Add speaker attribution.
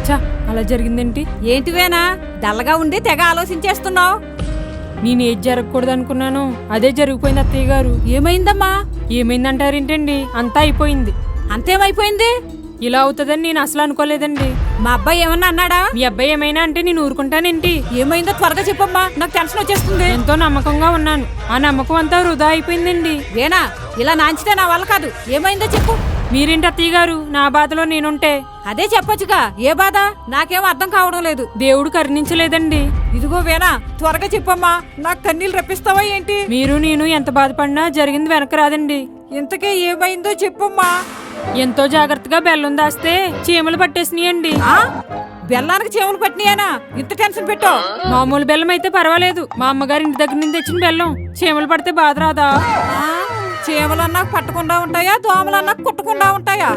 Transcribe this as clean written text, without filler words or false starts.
Speaker 1: చా అలా జరిగిందేంటి?
Speaker 2: ఏంటివేనా డల్లగా ఉండి తెగ ఆలోచించేస్తున్నావు?
Speaker 1: నేను ఏది జరగకూడదు అనుకున్నాను అదే జరిగిపోయింది అత్తయ్య గారు.
Speaker 2: ఏమైందమ్మా?
Speaker 1: ఏమైందంటారేంటండి? అంతా అయిపోయింది.
Speaker 2: అంతేమైపోయింది?
Speaker 1: ఇలా అవుతుందని నేను అసలు అనుకోలేదండి.
Speaker 2: మా అబ్బాయి ఏమన్నా అన్నాడా?
Speaker 1: మీ అబ్బాయి ఏమైనా అంటే నేను ఊరుకుంటానేంటి?
Speaker 2: ఏమైందో త్వరగా చెప్పమ్మా, నాకు టెన్షన్ వచ్చేస్తుంది.
Speaker 1: ఎంతో నమ్మకంగా ఉన్నాను, ఆ నమ్మకం అంతా వృధా అయిపోయిందండి.
Speaker 2: వేనా ఇలా నాంచితే నా వల్ల కాదు. ఏమైందో చెప్పు.
Speaker 1: మీరేంటి అత్తయ్య గారు నా బాధలో నేనుంటే?
Speaker 2: అదే చెప్పొచ్చుగా. ఏ బాధ? నాకేం అర్థం కావడం లేదు.
Speaker 1: దేవుడు కరుణించలేదండి.
Speaker 2: ఇదిగో వేనా, త్వరగా చెప్పమ్మా, నాకు కన్నీళ్ళు రప్పిస్తావా ఏంటి?
Speaker 1: మీరు నేను ఎంత బాధపడినా జరిగింది వెనక రాదండి.
Speaker 2: ఇంతకే ఏమైందో చెప్పమ్మా.
Speaker 1: ఎంతో జాగ్రత్తగా బెల్లం దాస్తే చీమలు పట్టేసినాయండి.
Speaker 2: బెల్లానికి చీమలు పట్టినాయనా? ఇంత టెన్షన్ పెట్టావు?
Speaker 1: మామూలు బెల్లం అయితే పర్వాలేదు, మా అమ్మగారి ఇంటి దగ్గర నుంచి తెచ్చిన బెల్లం చీమలు పడితే బాధ రాదా?
Speaker 2: చీమలన్నా పట్టకుండా ఉంటాయా, దోమలన్నా కుట్టకుండా ఉంటాయా?